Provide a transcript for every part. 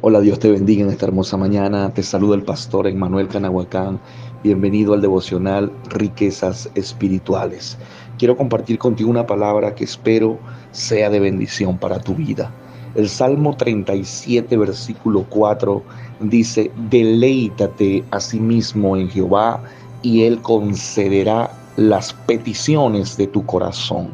Hola, Dios te bendiga en esta hermosa mañana. Te saluda el pastor Emmanuel Canahuacán. Bienvenido al devocional Riquezas Espirituales. Quiero compartir contigo una palabra que espero sea de bendición para tu vida. El Salmo 37, versículo 4 dice: Deleítate a sí mismo en Jehová y Él concederá las peticiones de tu corazón.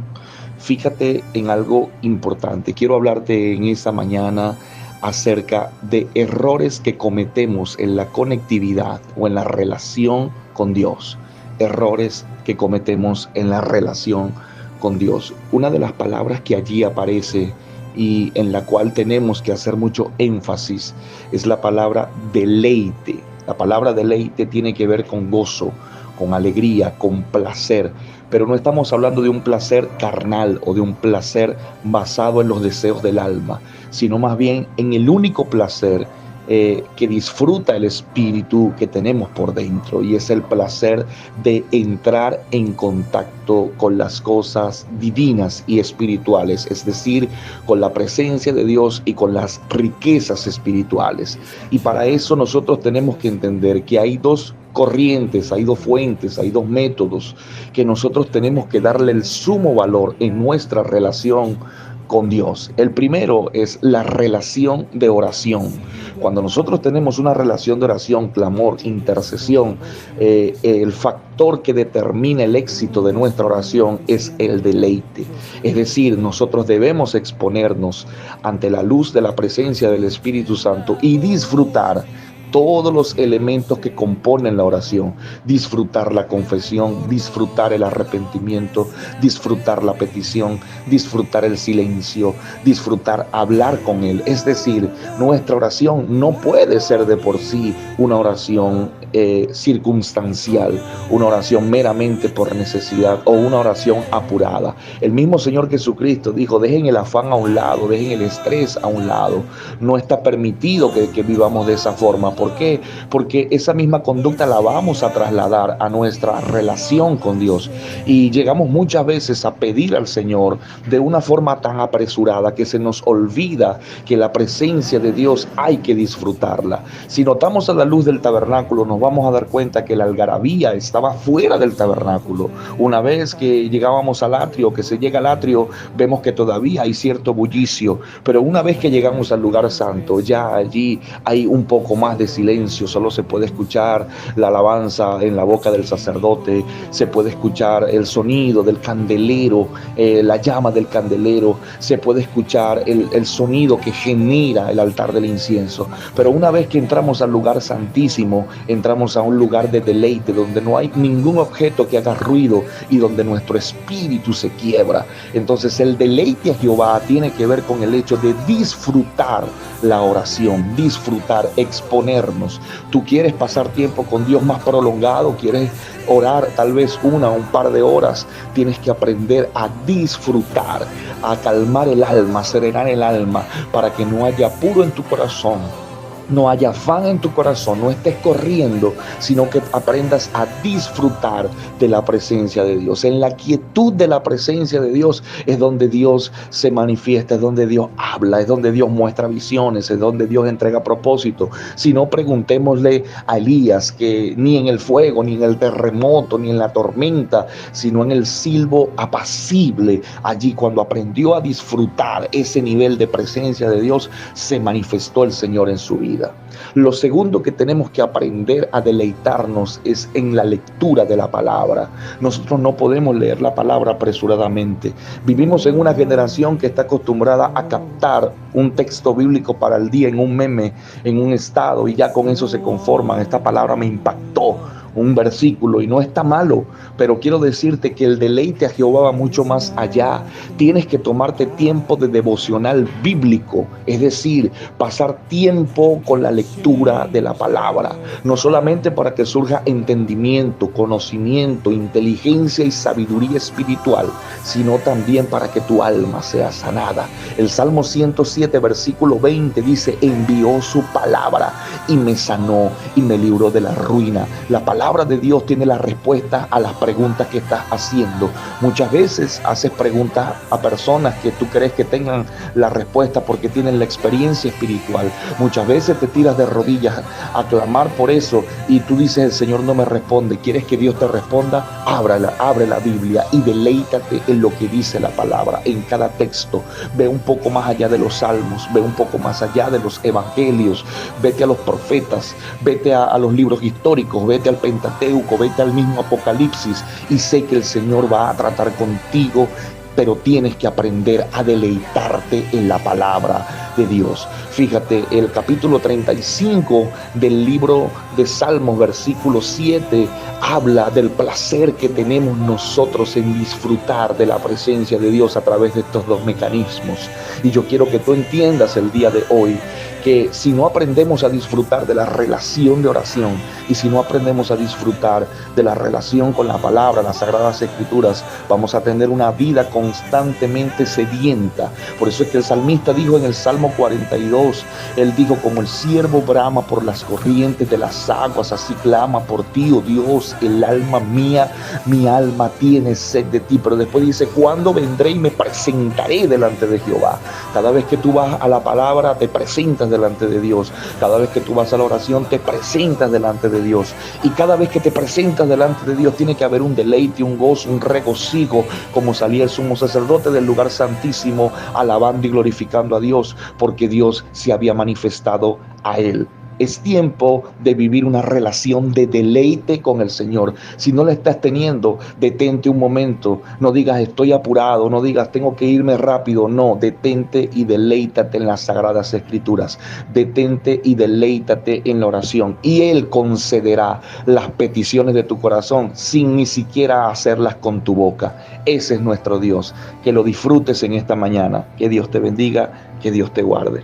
Fíjate en algo importante. Quiero hablarte en esta mañana acerca de errores que cometemos en la conectividad o en la relación con Dios. Errores que cometemos en la relación con Dios. Una de las palabras que allí aparece y en la cual tenemos que hacer mucho énfasis es la palabra deleite. La palabra deleite tiene que ver con gozo, con alegría, con placer, pero no estamos hablando de un placer carnal o de un placer basado en los deseos del alma, sino más bien en el único placer que disfruta el espíritu que tenemos por dentro, y es el placer de entrar en contacto con las cosas divinas y espirituales, es decir, con la presencia de Dios y con las riquezas espirituales. Y para eso nosotros tenemos que entender que hay dos corrientes, hay dos fuentes, hay dos métodos que nosotros tenemos que darle el sumo valor en nuestra relación con Dios. El primero es la relación de oración. Cuando nosotros tenemos una relación de oración, clamor, intercesión, el factor que determina el éxito de nuestra oración es el deleite. Es decir, nosotros debemos exponernos ante la luz de la presencia del Espíritu Santo y disfrutar todos los elementos que componen la oración: disfrutar la confesión, disfrutar el arrepentimiento, disfrutar la petición, disfrutar el silencio, disfrutar hablar con Él. Es decir, nuestra oración no puede ser de por sí una oración circunstancial, una oración meramente por necesidad o una oración apurada. El mismo Señor Jesucristo dijo: dejen el afán a un lado, dejen el estrés a un lado. No está permitido que vivamos de esa forma. ¿Por qué? Porque esa misma conducta la vamos a trasladar a nuestra relación con Dios, y llegamos muchas veces a pedir al Señor de una forma tan apresurada que se nos olvida que la presencia de Dios hay que disfrutarla. Si notamos a la luz del tabernáculo, nos vamos a dar cuenta que la algarabía estaba fuera del tabernáculo. Una vez que llegábamos al atrio, que se llega al atrio, vemos que todavía hay cierto bullicio, pero una vez que llegamos al lugar santo, ya allí hay un poco más de silencio. Solo se puede escuchar la alabanza en la boca del sacerdote, se puede escuchar el sonido del candelero, la llama del candelero, se puede escuchar el sonido que genera el altar del incienso. Pero una vez que entramos al lugar santísimo, entramos a un lugar de deleite donde no hay ningún objeto que haga ruido y donde nuestro espíritu se quiebra. Entonces el deleite a Jehová tiene que ver con el hecho de disfrutar la oración, disfrutar, exponernos. Tú quieres pasar tiempo con Dios más prolongado, quieres orar tal vez una o un par de horas, tienes que aprender a disfrutar, a calmar el alma, a serenar el alma, para que no haya apuro en tu corazón, no haya afán en tu corazón, no estés corriendo, sino que aprendas a disfrutar de la presencia de Dios. En la quietud de la presencia de Dios es donde Dios se manifiesta, es donde Dios habla, es donde Dios muestra visiones, es donde Dios entrega propósito. Si no, preguntémosle a Elías, que ni en el fuego, ni en el terremoto, ni en la tormenta, sino en el silbo apacible, allí cuando aprendió a disfrutar ese nivel de presencia de Dios, se manifestó el Señor en su vida. Lo segundo que tenemos que aprender a deleitarnos es en la lectura de la palabra. Nosotros no podemos leer la palabra apresuradamente. Vivimos en una generación que está acostumbrada a captar un texto bíblico para el día en un meme, en un estado, y ya con eso se conforman. Esta palabra me impactó, un versículo, y no está malo, pero quiero decirte que el deleite a Jehová va mucho más allá. Tienes que tomarte tiempo de devocional bíblico, es decir, pasar tiempo con la lectura de la palabra, no solamente para que surja entendimiento, conocimiento, inteligencia y sabiduría espiritual, sino también para que tu alma sea sanada. El Salmo 107, versículo 20 dice: envió su palabra y me sanó y me libró de la ruina. La palabra palabra de Dios tiene la respuesta a las preguntas que estás haciendo. Muchas veces haces preguntas a personas que tú crees que tengan la respuesta porque tienen la experiencia espiritual. Muchas veces te tiras de rodillas a clamar por eso y tú dices, el Señor no me responde. ¿Quieres que Dios te responda? Abre la Biblia y deleítate en lo que dice la palabra, en cada texto. Ve un poco más allá de los salmos, ve un poco más allá de los evangelios, vete a los profetas, vete a los libros históricos, vete al Pentateuco, vete al mismo Apocalipsis, y sé que el Señor va a tratar contigo, pero tienes que aprender a deleitarte en la palabra de Dios. Fíjate, el capítulo 35 del libro de Salmos, versículo 7, habla del placer que tenemos nosotros en disfrutar de la presencia de Dios a través de estos dos mecanismos. Y yo quiero que tú entiendas el día de hoy que si no aprendemos a disfrutar de la relación de oración y si no aprendemos a disfrutar de la relación con la palabra, las Sagradas Escrituras, vamos a tener una vida constantemente sedienta. Por eso es que el salmista dijo en el Salmo 42, él dijo, como el ciervo brama por las corrientes de las aguas, así clama por ti, oh Dios, el alma mía, mi alma tiene sed de ti. Pero después dice, ¿cuándo vendré y me presentaré delante de Jehová? Cada vez que tú vas a la palabra, te presentas delante de Dios. Cada vez que tú vas a la oración, te presentas delante de Dios. Y cada vez que te presentas delante de Dios, tiene que haber un deleite, un gozo, un regocijo, como salía el sumo sacerdote del lugar santísimo, alabando y glorificando a Dios, porque Dios se había manifestado a él. Es tiempo de vivir una relación de deleite con el Señor. Si no la estás teniendo, detente un momento. No digas estoy apurado, no digas tengo que irme rápido. No, detente y deleítate en las Sagradas Escrituras. Detente y deleítate en la oración. Y Él concederá las peticiones de tu corazón sin ni siquiera hacerlas con tu boca. Ese es nuestro Dios. Que lo disfrutes en esta mañana. Que Dios te bendiga, que Dios te guarde.